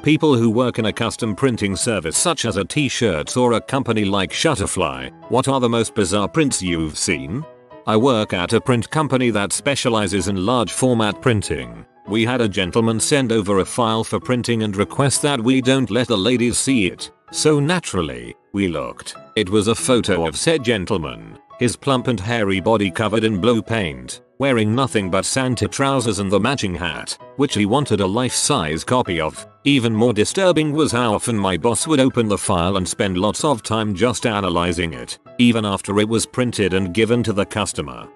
People who work in a custom printing service such as a t-shirt or a company like Shutterfly, what are the most bizarre prints you've seen? I work at a print company that specializes in large format printing. We had a gentleman send over a file for printing and request that we don't let the ladies see it. So naturally, we looked. It was a photo of said gentleman, his plump and hairy body covered in blue paint, wearing nothing but Santa trousers and the matching hat, which he wanted a life-size copy of. Even more disturbing was how often my boss would open the file and spend lots of time just analyzing it, even after it was printed and given to the customer.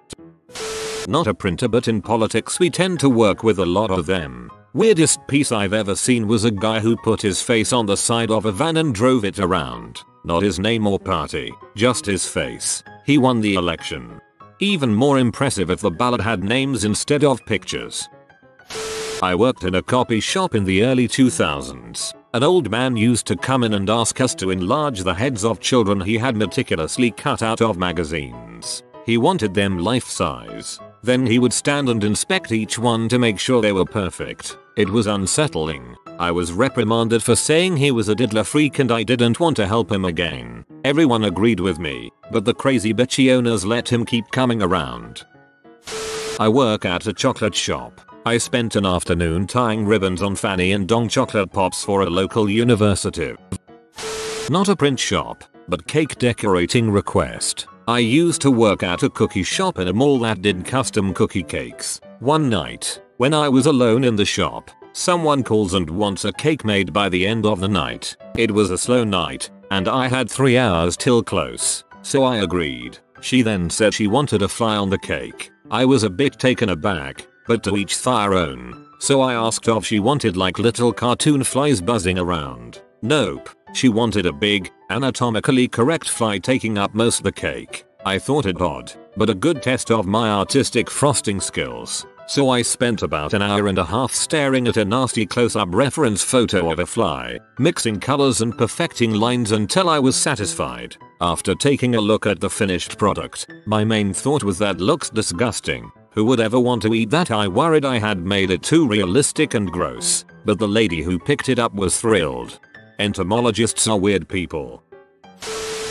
Not a printer, but in politics we tend to work with a lot of them. Weirdest piece I've ever seen was a guy who put his face on the side of a van and drove it around. Not his name or party, just his face. He won the election. Even more impressive if the ballot had names instead of pictures. I worked in a copy shop in the early 2000s. An old man used to come in and ask us to enlarge the heads of children he had meticulously cut out of magazines. He wanted them life-size. Then he would stand and inspect each one to make sure they were perfect. It was unsettling. I was reprimanded for saying he was a diddler freak and I didn't want to help him again. Everyone agreed with me, but the crazy bitchy owners let him keep coming around. I work at a chocolate shop. I spent an afternoon tying ribbons on Fanny and Dong chocolate pops for a local university. Not a print shop, but cake decorating request. I used to work at a cookie shop in a mall that did custom cookie cakes. One night, when I was alone in the shop, someone calls and wants a cake made by the end of the night. It was a slow night, and I had 3 hours till close, so I agreed. She then said she wanted a fly on the cake. I was a bit taken aback, but to each their own, so I asked if she wanted like little cartoon flies buzzing around. Nope, she wanted a big, anatomically correct fly taking up most of the cake. I thought it odd, but a good test of my artistic frosting skills. So I spent about an hour and a half staring at a nasty close-up reference photo of a fly, mixing colors and perfecting lines until I was satisfied. After taking a look at the finished product, my main thought was that looks disgusting. Who would ever want to eat that? I worried I had made it too realistic and gross, but the lady who picked it up was thrilled. Entomologists are weird people.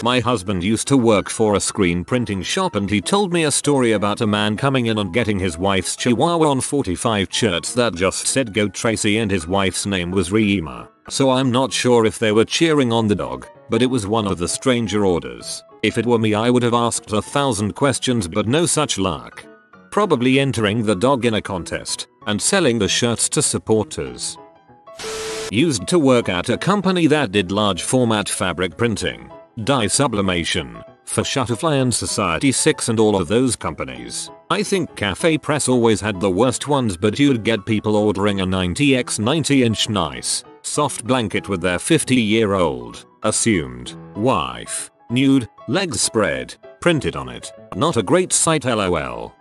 My husband used to work for a screen printing shop and he told me a story about a man coming in and getting his wife's chihuahua on 45 shirts that just said "Go Tracy" and his wife's name was Reema. So I'm not sure if they were cheering on the dog, but it was one of the stranger orders. If it were me I would have asked 1,000 questions, but no such luck. Probably entering the dog in a contest and selling the shirts to supporters. Used to work at a company that did large format fabric printing, dye sublimation, for Shutterfly and Society 6 and all of those companies. I think Cafe Press always had the worst ones, but you'd get people ordering a 90x90 inch nice, soft blanket with their 50-year-old, assumed, wife, nude, legs spread, printed on it. Not a great sight, lol.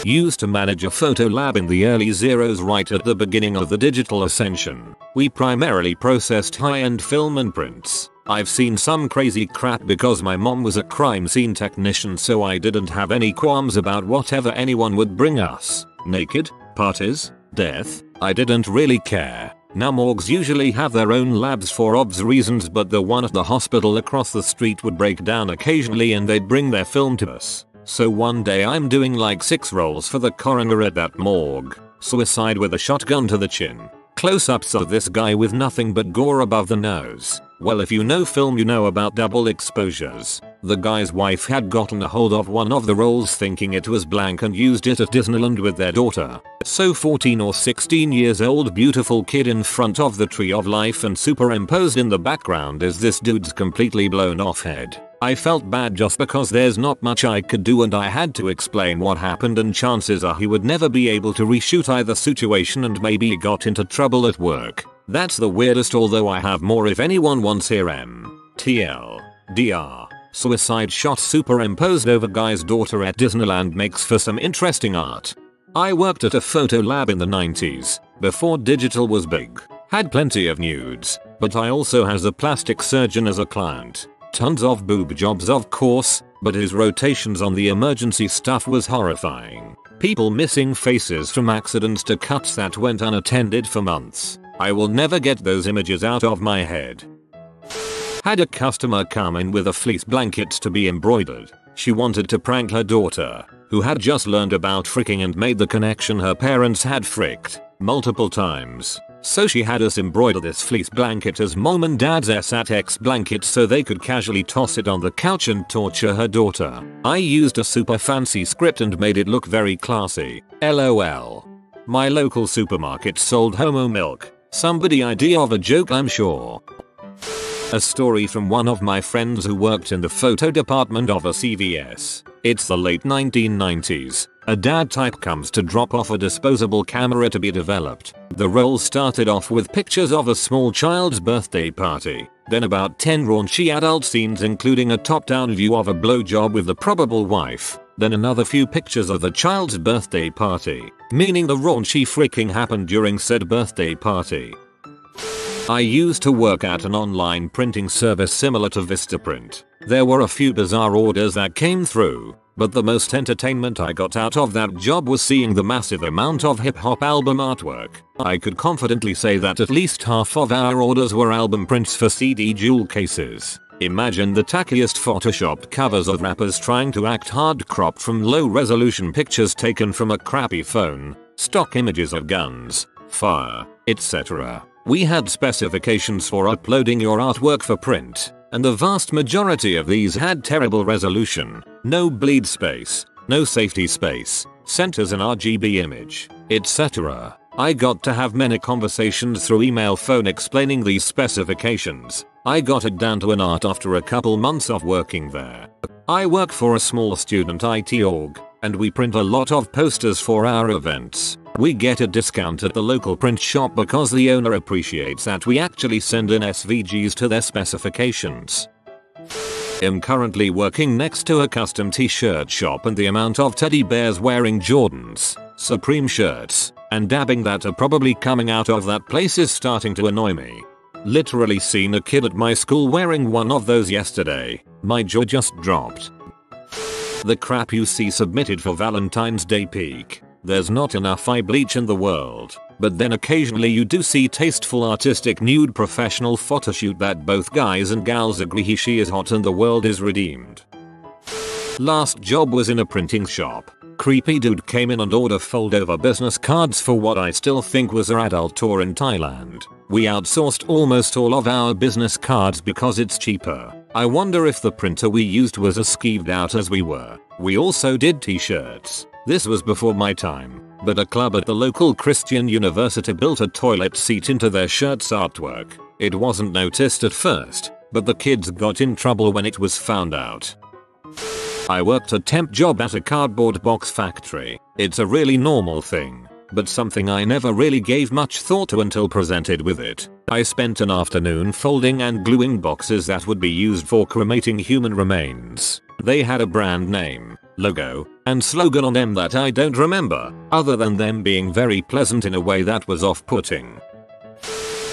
Used to manage a photo lab in the early zeros right at the beginning of the digital ascension. We primarily processed high-end film and prints. I've seen some crazy crap because my mom was a crime scene technician, so I didn't have any qualms about whatever anyone would bring us. Naked, parties, death, I didn't really care. Now morgues usually have their own labs for obvious reasons, but the one at the hospital across the street would break down occasionally and they'd bring their film to us. So one day I'm doing like 6 rolls for the coroner at that morgue. Suicide with a shotgun to the chin. Close-ups of this guy with nothing but gore above the nose. Well, if you know film you know about double exposures. The guy's wife had gotten a hold of one of the rolls thinking it was blank and used it at Disneyland with their daughter. So 14 or 16 years old beautiful kid in front of the tree of life, and superimposed in the background is this dude's completely blown off head. I felt bad just because there's not much I could do and I had to explain what happened, and chances are he would never be able to reshoot either situation and maybe got into trouble at work. That's the weirdest, although I have more if anyone wants here. TLDR. Suicide shot superimposed over guy's daughter at Disneyland makes for some interesting art. I worked at a photo lab in the 90s, before digital was big. Had plenty of nudes, but I also has a plastic surgeon as a client. Tons of boob jobs of course, but his rotations on the emergency stuff was horrifying. People missing faces from accidents to cuts that went unattended for months. I will never get those images out of my head. Had a customer come in with a fleece blanket to be embroidered. She wanted to prank her daughter, who had just learned about fricking and made the connection her parents had fricked multiple times. So she had us embroider this fleece blanket as mom and dad's SATX blanket so they could casually toss it on the couch and torture her daughter. I used a super fancy script and made it look very classy. LOL. My local supermarket sold homo milk. Somebody idea of a joke, I'm sure. A story from one of my friends who worked in the photo department of a CVS. It's the late 1990s. A dad type comes to drop off a disposable camera to be developed. The roll started off with pictures of a small child's birthday party, then about 10 raunchy adult scenes including a top-down view of a blowjob with the probable wife, then another few pictures of the child's birthday party, meaning the raunchy freaking happened during said birthday party. I used to work at an online printing service similar to Vistaprint. There were a few bizarre orders that came through, but the most entertainment I got out of that job was seeing the massive amount of hip-hop album artwork. I could confidently say that at least half of our orders were album prints for CD jewel cases. Imagine the tackiest photoshopped covers of rappers trying to act hard cropped from low-resolution pictures taken from a crappy phone, stock images of guns, fire, etc. We had specifications for uploading your artwork for print, and the vast majority of these had terrible resolution, no bleed space, no safety space, centers an RGB image, etc. I got to have many conversations through email phone explaining these specifications. I got it down to an art after a couple months of working there. I work for a small student IT org, and we print a lot of posters for our events. We get a discount at the local print shop because the owner appreciates that we actually send in SVGs to their specifications. I'm currently working next to a custom t-shirt shop and the amount of teddy bears wearing Jordans, Supreme shirts, and dabbing that are probably coming out of that place is starting to annoy me. Literally seen a kid at my school wearing one of those yesterday. My jaw just dropped. The crap you see submitted for Valentine's Day peak. There's not enough eye bleach in the world, but then occasionally you do see tasteful artistic nude professional photoshoot that both guys and gals agree he/she is hot and the world is redeemed. Last job was in a printing shop. Creepy dude came in and ordered fold-over business cards for what I still think was our adult tour in Thailand. We outsourced almost all of our business cards because it's cheaper. I wonder if the printer we used was as skeeved out as we were. We also did t-shirts. This was before my time, but a club at the local Christian university built a toilet seat into their shirt's artwork. It wasn't noticed at first, but the kids got in trouble when it was found out. I worked a temp job at a cardboard box factory. It's a really normal thing, but something I never really gave much thought to until presented with it. I spent an afternoon folding and gluing boxes that would be used for cremating human remains. They had a brand name, logo, and slogan on them that I don't remember, other than them being very pleasant in a way that was off-putting.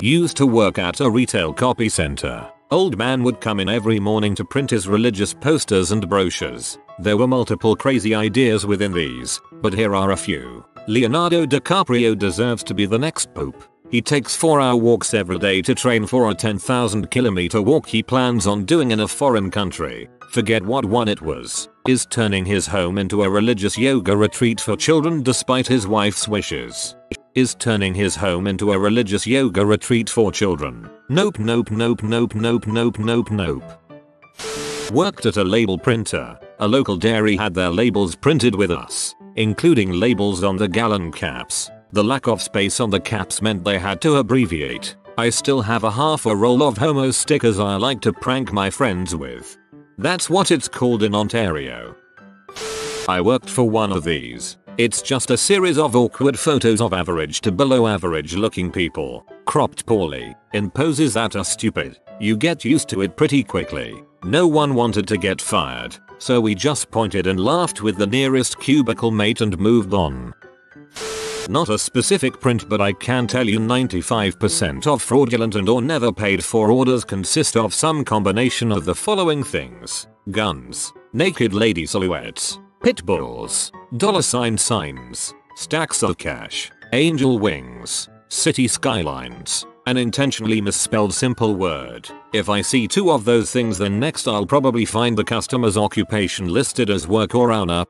Used to work at a retail copy center. Old man would come in every morning to print his religious posters and brochures. There were multiple crazy ideas within these, but here are a few. Leonardo DiCaprio deserves to be the next pope. He takes 4-hour walks every day to train for a 10,000-kilometer walk he plans on doing in a foreign country. Forget what one it was. Is turning his home into a religious yoga retreat for children despite his wife's wishes. Is turning his home into a religious yoga retreat for children. Nope, nope, nope, nope, nope, nope, nope, nope. Worked at a label printer. A local dairy had their labels printed with us, including labels on the gallon caps. The lack of space on the caps meant they had to abbreviate. I still have a half a roll of homo stickers I like to prank my friends with. That's what it's called in Ontario. I worked for one of these. It's just a series of awkward photos of average to below average looking people, cropped poorly, in poses that are stupid. You get used to it pretty quickly. No one wanted to get fired, so we just pointed and laughed with the nearest cubicle mate and moved on. Not a specific print, but I can tell you 95% of fraudulent and or never paid for orders consist of some combination of the following things: guns, naked lady silhouettes, pit bulls, dollar signs, stacks of cash, angel wings, city skylines, an intentionally misspelled simple word. If I see 2 of those things, then next I'll probably find the customer's occupation listed as work or owner.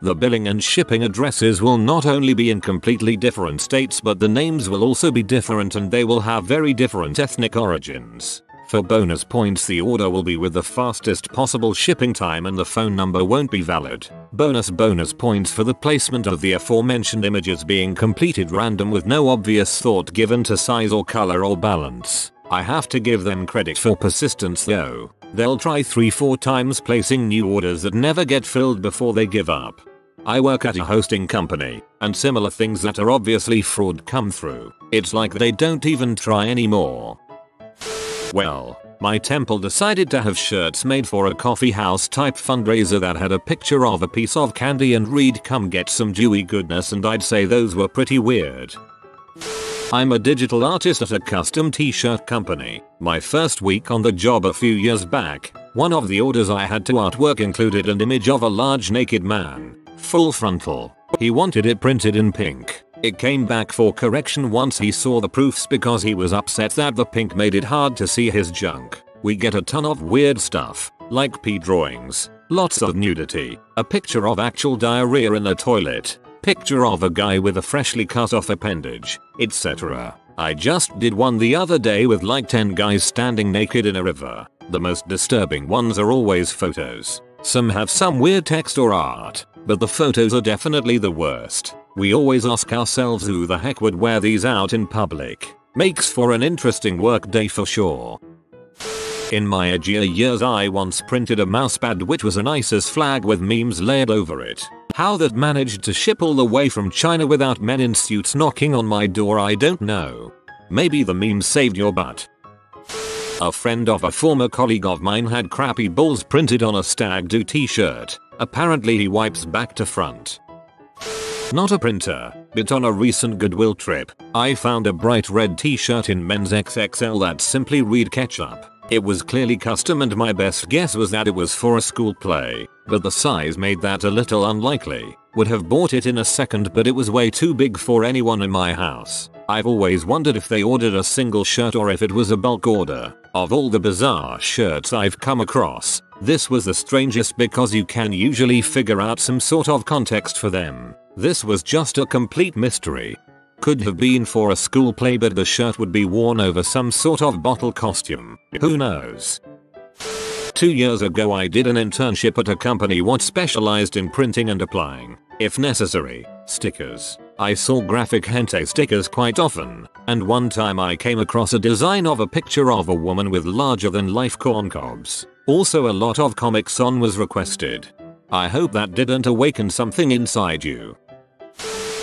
The billing and shipping addresses will not only be in completely different states, but the names will also be different and they will have very different ethnic origins. For bonus points, the order will be with the fastest possible shipping time and the phone number won't be valid. Bonus points for the placement of the aforementioned images being completed random with no obvious thought given to size or color or balance. I have to give them credit for persistence though. They'll try 3-4 times placing new orders that never get filled before they give up. I work at a hosting company, and similar things that are obviously fraud come through. It's like they don't even try anymore. Well, my temple decided to have shirts made for a coffee house type fundraiser that had a picture of a piece of candy and read "Come get some dewy goodness," and I'd say those were pretty weird. I'm a digital artist at a custom t-shirt company. My first week on the job a few years back, one of the orders I had to artwork included an image of a large naked man, full frontal. He wanted it printed in pink. It came back for correction once he saw the proofs because he was upset that the pink made it hard to see his junk. We get a ton of weird stuff, like pee drawings, lots of nudity, a picture of actual diarrhea in the toilet, picture of a guy with a freshly cut off appendage, etc. I just did one the other day with like 10 guys standing naked in a river. The most disturbing ones are always photos. Some have some weird text or art, but the photos are definitely the worst. We always ask ourselves who the heck would wear these out in public. Makes for an interesting work day for sure. In my edgier years, I once printed a mousepad which was an ISIS flag with memes layered over it. How that managed to ship all the way from China without men in suits knocking on my door, I don't know. Maybe the memes saved your butt. A friend of a former colleague of mine had crappy balls printed on a stag do t-shirt. Apparently he wipes back to front. Not a printer, but on a recent Goodwill trip, I found a bright red t-shirt in men's XXL that simply read ketchup. It was clearly custom and my best guess was that it was for a school play, but the size made that a little unlikely. Would have bought it in a second, but it was way too big for anyone in my house. I've always wondered if they ordered a single shirt or if it was a bulk order. Of all the bizarre shirts I've come across, this was the strangest because you can usually figure out some sort of context for them. This was just a complete mystery. Could have been for a school play, but the shirt would be worn over some sort of bottle costume. Who knows? 2 years ago I did an internship at a company what specialized in printing and applying, if necessary, stickers. I saw graphic hentai stickers quite often, and one time I came across a design of a picture of a woman with larger than life corn cobs. Also a lot of Comic Con was requested. I hope that didn't awaken something inside you.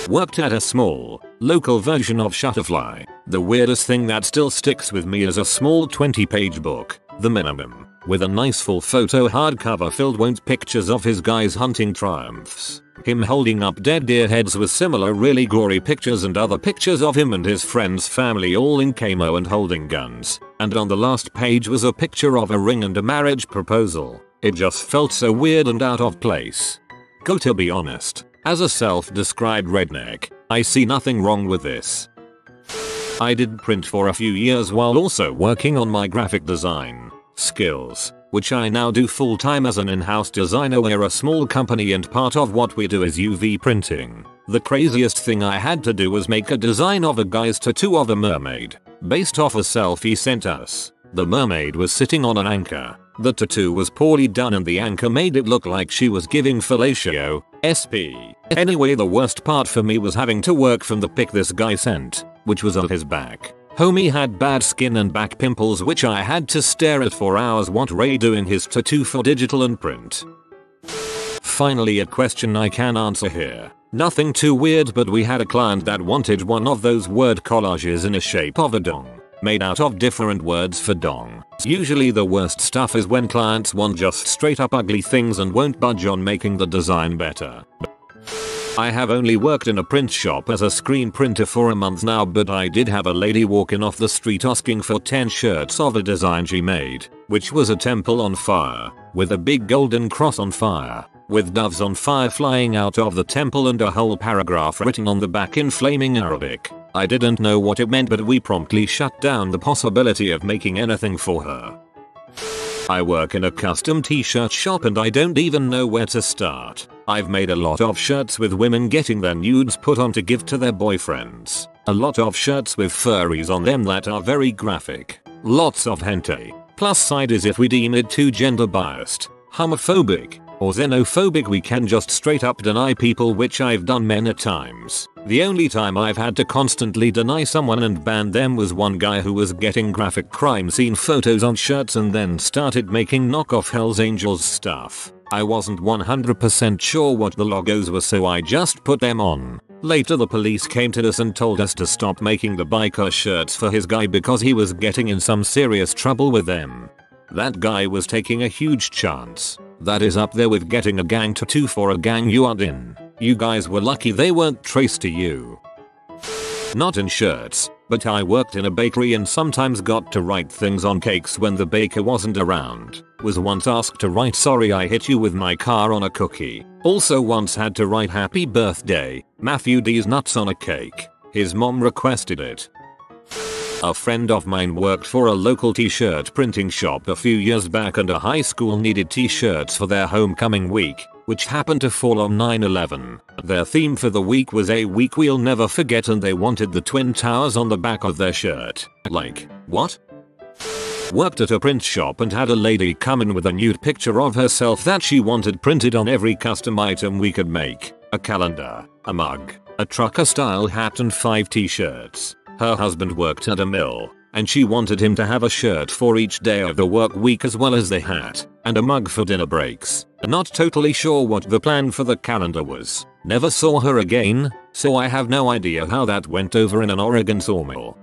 Worked at a small, local version of Shutterfly. The weirdest thing that still sticks with me is a small 20-page book, the minimum, with a nice full photo hardcover filled with pictures of his guys hunting triumphs. Him holding up dead deer heads with similar really gory pictures and other pictures of him and his friends' family all in camo and holding guns. And on the last page was a picture of a ring and a marriage proposal. It just felt so weird and out of place. To be honest, as a self-described redneck, I see nothing wrong with this. I did print for a few years while also working on my graphic design skills, which I now do full-time as an in-house designer. We're a small company and part of what we do is UV printing. The craziest thing I had to do was make a design of a guy's tattoo of a mermaid, based off a selfie he sent us. The mermaid was sitting on an anchor. The tattoo was poorly done and the anchor made it look like she was giving fellatio, SP. Anyway, the worst part for me was having to work from the pic this guy sent, which was of his back. Homie had bad skin and back pimples which I had to stare at for hours while redoing his tattoo for digital and print. Finally, a question I can answer here. Nothing too weird, but we had a client that wanted one of those word collages in the shape of a dong, made out of different words for dong. Usually the worst stuff is when clients want just straight up ugly things and won't budge on making the design better. I have only worked in a print shop as a screen printer for a month now, but I did have a lady walking off the street asking for 10 shirts of a design she made, which was a temple on fire, with a big golden cross on fire. with doves on fire flying out of the temple and a whole paragraph written on the back in flaming Arabic. I didn't know what it meant, but we promptly shut down the possibility of making anything for her. I work in a custom t-shirt shop and I don't even know where to start. I've made a lot of shirts with women getting their nudes put on to give to their boyfriends. A lot of shirts with furries on them that are very graphic. Lots of hentai. Plus sizes if we deem it too gender biased, homophobic, or xenophobic. We can just straight up deny people, which I've done many times. The only time I've had to constantly deny someone and ban them was one guy who was getting graphic crime scene photos on shirts and then started making knockoff Hell's Angels stuff. I wasn't 100% sure what the logos were, so I just put them on. Later the police came to us and told us to stop making the biker shirts for his guy because he was getting in some serious trouble with them. That guy was taking a huge chance. That is up there with getting a gang tattoo for a gang you aren't in. You guys were lucky they weren't traced to you. Not in shirts, but I worked in a bakery and sometimes got to write things on cakes when the baker wasn't around. Was once asked to write "Sorry I hit you with my car" on a cookie. Also once had to write "Happy Birthday, Matthew D's nuts" on a cake. His mom requested it. A friend of mine worked for a local t-shirt printing shop a few years back and a high school needed t-shirts for their homecoming week, which happened to fall on 9/11. Their theme for the week was "A Week We'll Never Forget" and they wanted the Twin Towers on the back of their shirt. Like, what? Worked at a print shop and had a lady come in with a nude picture of herself that she wanted printed on every custom item we could make. A calendar, a mug, a trucker style hat and 5 t-shirts. Her husband worked at a mill, and she wanted him to have a shirt for each day of the work week as well as the hat, and a mug for dinner breaks. Not totally sure what the plan for the calendar was. Never saw her again, so I have no idea how that went over in an Oregon sawmill.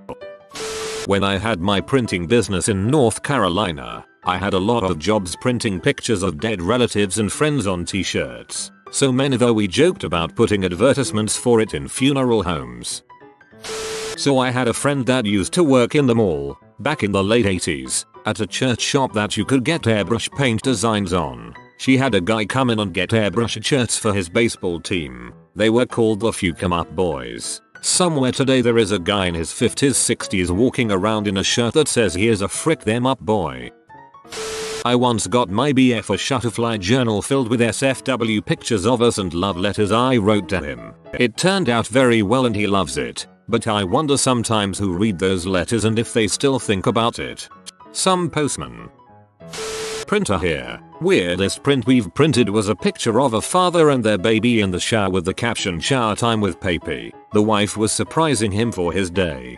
When I had my printing business in North Carolina, I had a lot of jobs printing pictures of dead relatives and friends on t-shirts. So many though we joked about putting advertisements for it in funeral homes. So I had a friend that used to work in the mall, back in the late 80s, at a church shop that you could get airbrush paint designs on. She had a guy come in and get airbrush shirts for his baseball team. They were called the Few Come Up Boys. Somewhere today there is a guy in his 50s 60s walking around in a shirt that says he is a frick them up boy. I once got my BF a Shutterfly journal filled with SFW pictures of us and love letters I wrote to him. It turned out very well and he loves it, but I wonder sometimes who read those letters and if they still think about it. Some postman. Printer here. Weirdest print we've printed was a picture of a father and their baby in the shower with the caption "Shower time with Papy." The wife was surprising him for his day.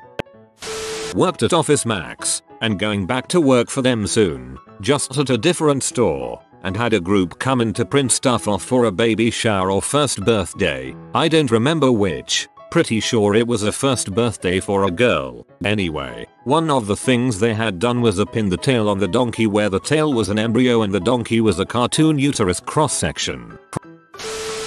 Worked at Office Max, and going back to work for them soon, just at a different store, and had a group come in to print stuff off for a baby shower or first birthday. I don't remember which. Pretty sure it was a first birthday for a girl. Anyway, one of the things they had done was a pin the tail on the donkey where the tail was an embryo and the donkey was a cartoon uterus cross section.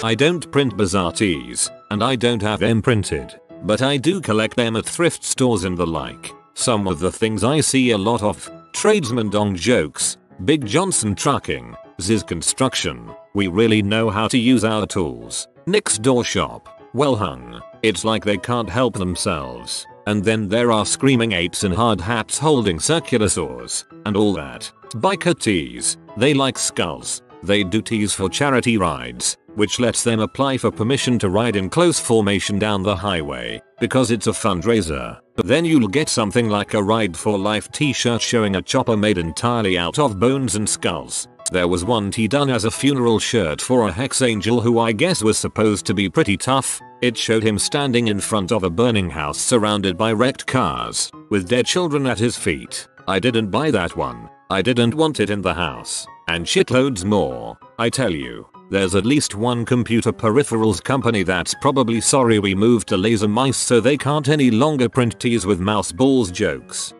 I don't print bizarre tees, and I don't have them printed, but I do collect them at thrift stores and the like. Some of the things I see a lot of: Tradesman Dong Jokes, Big Johnson Trucking, Ziz Construction, We Really Know How to Use Our Tools, Nick's Door Shop, Well Hung. It's like they can't help themselves. And then there are Screaming Apes in hard hats holding circular saws, and all that. Biker tees, they like skulls. They do tees for charity rides, which lets them apply for permission to ride in close formation down the highway, because it's a fundraiser. But then you'll get something like a Ride for Life t-shirt showing a chopper made entirely out of bones and skulls. There was one tee done as a funeral shirt for a Hex Angel who I guess was supposed to be pretty tough. It showed him standing in front of a burning house surrounded by wrecked cars, with dead children at his feet. I didn't buy that one. I didn't want it in the house. And shitloads more. I tell you, there's at least one computer peripherals company that's probably sorry we moved to laser mice so they can't any longer print tees with mouse balls jokes.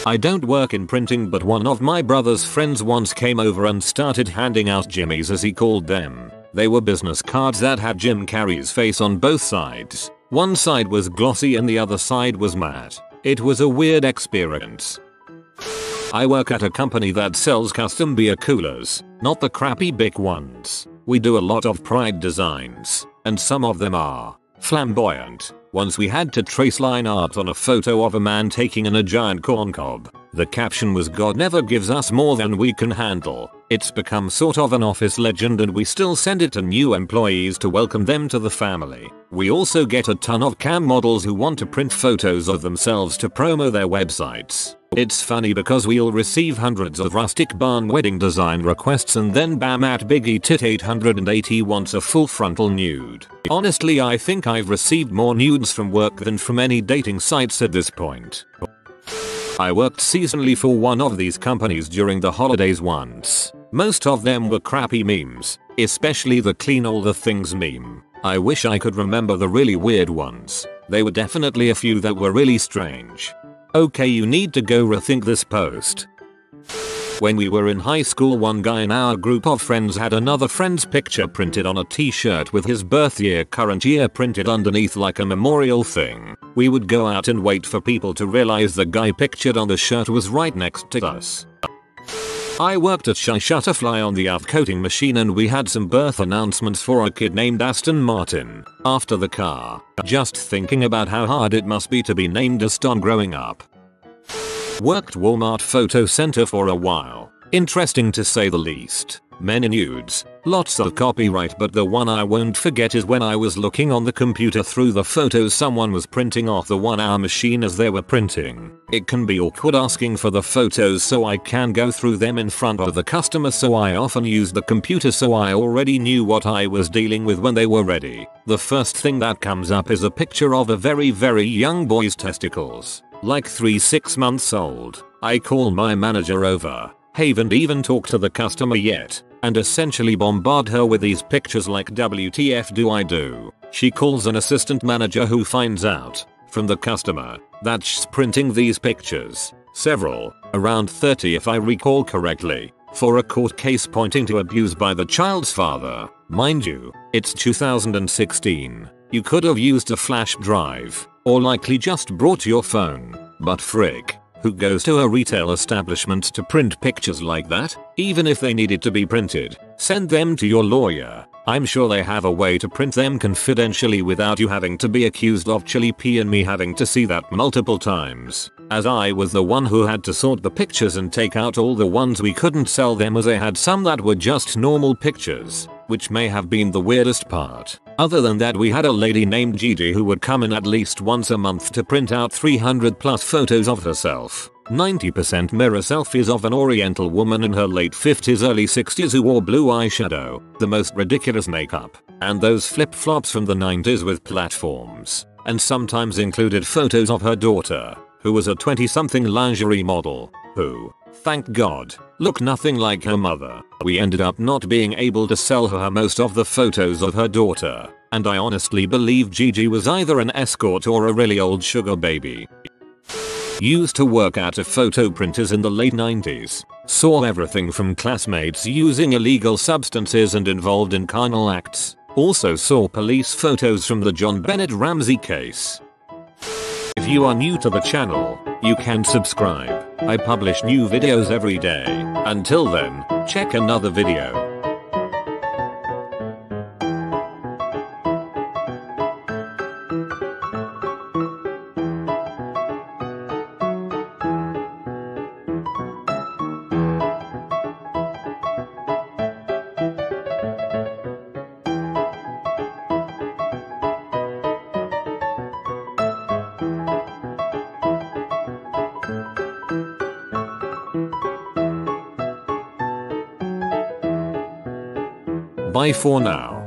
I don't work in printing, but one of my brother's friends once came over and started handing out jimmies, as he called them. They were business cards that had Jim Carrey's face on both sides. One side was glossy and the other side was matte. It was a weird experience. I work at a company that sells custom beer coolers, not the crappy big ones. We do a lot of pride designs, and some of them are flamboyant. Once we had to trace line art on a photo of a man taking in a giant corncob. The caption was "God never gives us more than we can handle." It's become sort of an office legend and we still send it to new employees to welcome them to the family. We also get a ton of cam models who want to print photos of themselves to promo their websites. It's funny because we'll receive hundreds of rustic barn wedding design requests and then bam at Biggie Tit 880 wants a full frontal nude. Honestly, I think I've received more nudes from work than from any dating sites at this point. I worked seasonally for one of these companies during the holidays once. Most of them were crappy memes, especially the clean all the things meme. I wish I could remember the really weird ones. There were definitely a few that were really strange. Okay, you need to go rethink this post. When we were in high school, one guy in our group of friends had another friend's picture printed on a t-shirt with his birth year current year printed underneath like a memorial thing. We would go out and wait for people to realize the guy pictured on the shirt was right next to us. I worked at Shutterfly on the outcoating machine and we had some birth announcements for a kid named Aston Martin after the car. Just thinking about how hard it must be to be named Aston growing up. Worked Walmart photo center for a while. Interesting to say the least. Many nudes, lots of copyright, but the one I won't forget is when I was looking on the computer through the photos someone was printing off the 1-hour machine as they were printing. It can be awkward asking for the photos so I can go through them in front of the customer, so I often used the computer so I already knew what I was dealing with when they were ready. The first thing that comes up is a picture of a very young boy's testicles. Like 3-6 months old. I call my manager over. Haven't even talked to the customer yet, and essentially bombard her with these pictures like WTF do I do? She calls an assistant manager who finds out from the customer that she's printing these pictures, several, around 30 if I recall correctly, for a court case pointing to abuse by the child's father. Mind you, it's 2016. You could have used a flash drive, or likely just brought your phone, but frick. Who goes to a retail establishment to print pictures like that? Even if they needed to be printed, send them to your lawyer. I'm sure they have a way to print them confidentially without you having to be accused of chili pee and me having to see that multiple times. As I was the one who had to sort the pictures and take out all the ones we couldn't sell them, as they had some that were just normal pictures, which may have been the weirdest part. Other than that, we had a lady named Gigi who would come in at least once a month to print out 300 plus photos of herself. 90% mirror selfies of an oriental woman in her late 50s early 60s who wore blue eyeshadow, the most ridiculous makeup, and those flip-flops from the 90s with platforms, and sometimes included photos of her daughter, who was a 20-something lingerie model, who, thank God, looked nothing like her mother. We ended up not being able to sell her most of the photos of her daughter, and I honestly believe Gigi was either an escort or a really old sugar baby. Used to work at a photo printers in the late 90s. Saw everything from classmates using illegal substances and involved in carnal acts. Also saw police photos from the John Bennett Ramsey case. If you are new to the channel, you can subscribe. I publish new videos every day. Until then, check another video. Bye for now.